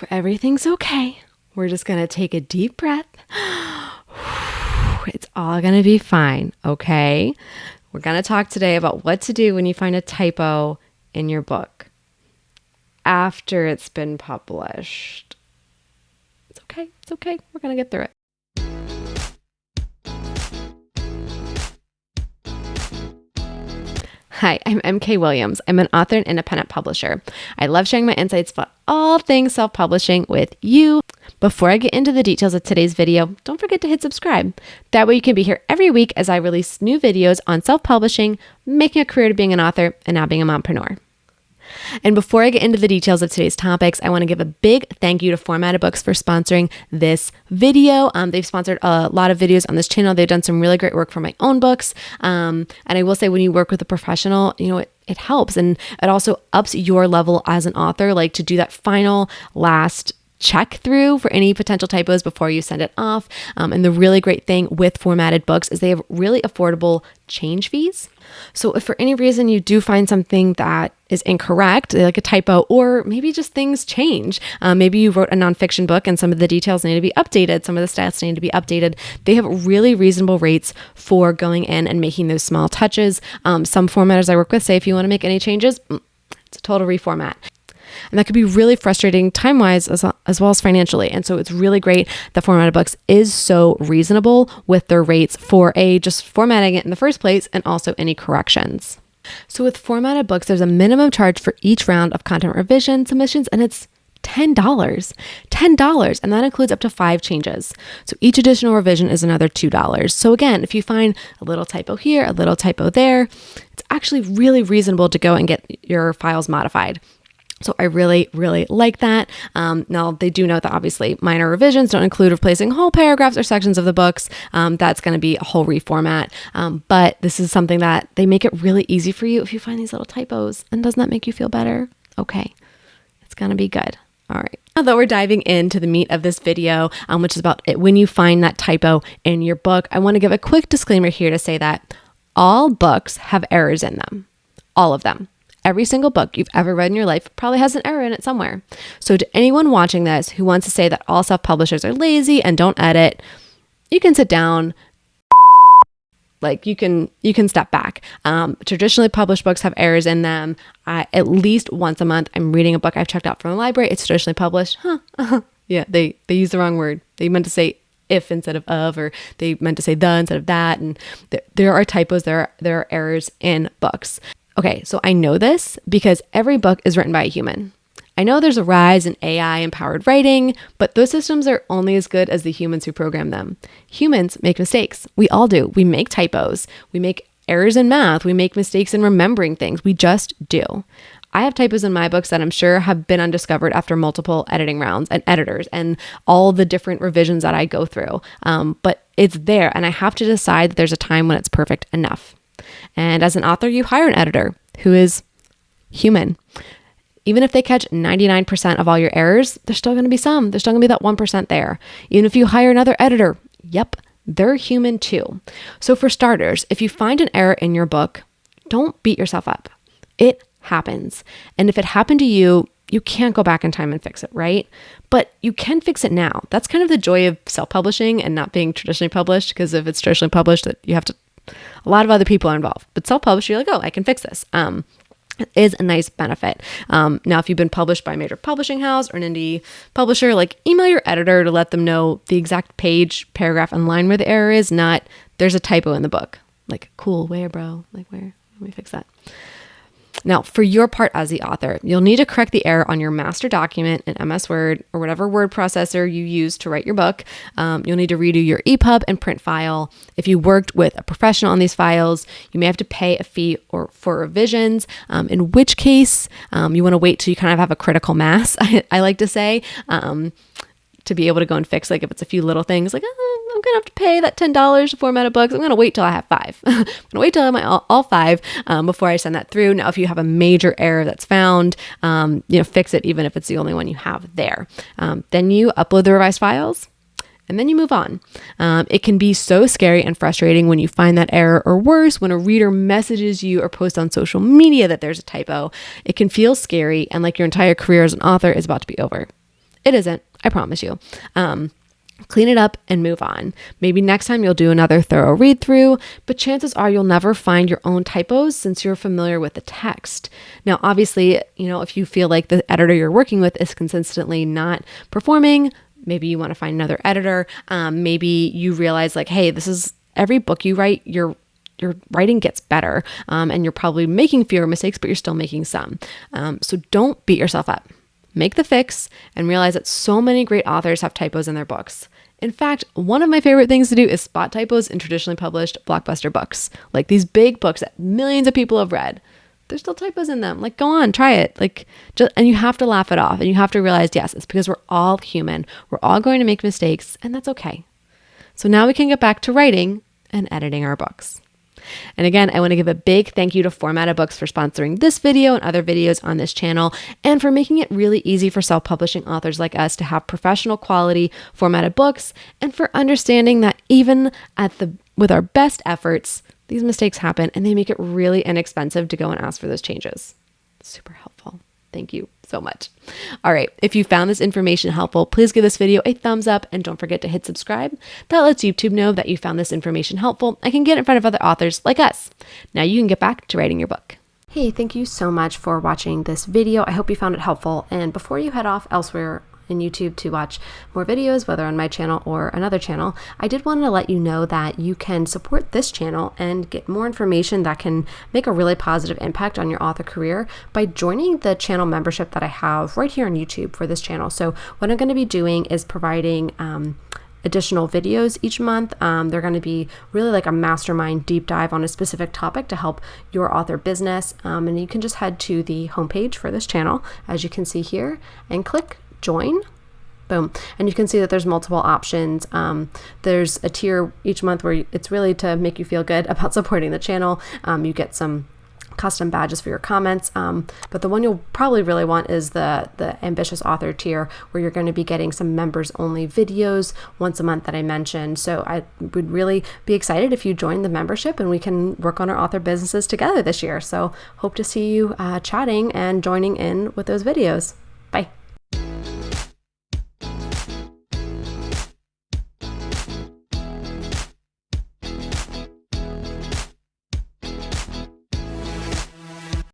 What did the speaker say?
Everything's okay. We're just going to take a deep breath. It's all going to be fine, okay? We're going to talk today about what to do when you find a typo in your book after it's been published. It's okay. It's okay. We're going to get through it. Hi, I'm MK Williams. I'm an author and independent publisher. I love sharing my insights about all things self-publishing with you. Before I get into the details of today's video, don't forget to hit subscribe. That way you can be here every week as I release new videos on self-publishing, making a career to being an author, and now being a mompreneur. And before I get into the details of today's topics, I want to give a big thank you to Formatted Books for sponsoring this video. They've sponsored a lot of videos on this channel. They've done some really great work for my own books. And I will say, when you work with a professional, it helps, and it also ups your level as an author, like to do that final last check through for any potential typos before you send it off. And the really great thing with Formatted Books is they have really affordable change fees. So if for any reason you do find something that is incorrect, like a typo, or maybe just things change, maybe you wrote a nonfiction book and some of the details need to be updated, some of the stats need to be updated, they have really reasonable rates for going in and making those small touches. Some formatters I work with say if you want to make any changes, it's a total reformat. And that could be really frustrating time-wise as well as financially. And so it's really great that Formatted Books is so reasonable with their rates for just formatting it in the first place and also any corrections. So with Formatted Books, there's a minimum charge for each round of content revision submissions, and it's $10. $10, and that includes up to 5 changes. So each additional revision is another $2. So again, if you find a little typo here, a little typo there, it's actually really reasonable to go and get your files modified. So I really, really like that. Now, they do note that obviously minor revisions don't include replacing whole paragraphs or sections of the books. That's going to be a whole reformat. But this is something that they make it really easy for you if you find these little typos. And doesn't that make you feel better? Okay, it's going to be good. All right. Now that we're diving into the meat of this video, which is about it, when you find that typo in your book, I want to give a quick disclaimer here to say that all books have errors in them. All of them. Every single book you've ever read in your life probably has an error in it somewhere. So to anyone watching this who wants to say that all self-publishers are lazy and don't edit, you can sit down. Like you can step back. Traditionally published books have errors in them. At least once a month, I'm reading a book I've checked out from the library. It's traditionally published. Yeah, they used the wrong word. They meant to say if instead of, or they meant to say the instead of that. And there are typos, there are errors in books. Okay, so I know this because every book is written by a human. I know there's a rise in AI-empowered writing, but those systems are only as good as the humans who program them. Humans make mistakes. We all do. We make typos. We make errors in math. We make mistakes in remembering things. We just do. I have typos in my books that I'm sure have been undiscovered after multiple editing rounds and editors and all the different revisions that I go through. But it's there, and I have to decide that there's a time when it's perfect enough. And as an author, you hire an editor who is human. Even if they catch 99% of all your errors, there's still going to be some. There's still going to be that 1% there. Even if you hire another editor, yep, they're human too. So for starters, if you find an error in your book, don't beat yourself up. It happens. And if it happened to you, you can't go back in time and fix it, right? But you can fix it now. That's kind of the joy of self-publishing and not being traditionally published, because if it's traditionally published, that you have to, a lot of other people are involved. But self-published, you're like, oh, I can fix this. It is a nice benefit. Now, if you've been published by a major publishing house or an indie publisher, like email your editor to let them know the exact page, paragraph, and line where the error is, not there's a typo in the book. Like, cool, where, bro? Like, where? Let me fix that. Now, for your part as the author, you'll need to correct the error on your master document in MS Word or whatever word processor you use to write your book. You'll need to redo your ePub and print file. If you worked with a professional on these files, you may have to pay a fee for revisions, in which case you want to wait till you kind of have a critical mass, I like to say, to be able to go and fix, like if it's a few little things, like, I'm going to have to pay that $10 to format a book. I'm going to wait till I have 5. I'm going to wait till I have all 5 before I send that through. Now, if you have a major error that's found, fix it, even if it's the only one you have there. Then you upload the revised files, and then you move on. It can be so scary and frustrating when you find that error, or worse, when a reader messages you or posts on social media that there's a typo. It can feel scary and like your entire career as an author is about to be over. It isn't, I promise you. Clean it up and move on. Maybe next time you'll do another thorough read through, but chances are you'll never find your own typos since you're familiar with the text. Now, obviously, if you feel like the editor you're working with is consistently not performing, maybe you want to find another editor. Maybe you realize like, hey, this is every book you write, your writing gets better, and you're probably making fewer mistakes, but you're still making some. So don't beat yourself up. Make the fix and realize that so many great authors have typos in their books. In fact, one of my favorite things to do is spot typos in traditionally published blockbuster books, like these big books that millions of people have read. There's still typos in them. Like, go on, try it. And you have to laugh it off, and you have to realize, yes, it's because we're all human. We're all going to make mistakes, and that's okay. So now we can get back to writing and editing our books. And again, I want to give a big thank you to Formatted Books for sponsoring this video and other videos on this channel, and for making it really easy for self-publishing authors like us to have professional quality formatted books, and for understanding that even with our best efforts, these mistakes happen and they make it really inexpensive to go and ask for those changes. Super helpful. Thank you so much. All right. If you found this information helpful, please give this video a thumbs up and don't forget to hit subscribe. That lets YouTube know that you found this information helpful and can get in front of other authors like us. Now you can get back to writing your book. Hey, thank you so much for watching this video. I hope you found it helpful. And before you head off elsewhere in YouTube to watch more videos, whether on my channel or another channel, I did want to let you know that you can support this channel and get more information that can make a really positive impact on your author career by joining the channel membership that I have right here on YouTube for this channel. So what I'm going to be doing is providing additional videos each month. They're going to be really like a mastermind deep dive on a specific topic to help your author business. And you can just head to the homepage for this channel, as you can see here, and click join. Boom. And you can see that there's multiple options. There's a tier each month where it's really to make you feel good about supporting the channel. You get some custom badges for your comments. But the one you'll probably really want is the ambitious author tier, where you're going to be getting some members only videos once a month that I mentioned. So I would really be excited if you join the membership and we can work on our author businesses together this year. So hope to see you chatting and joining in with those videos. Bye.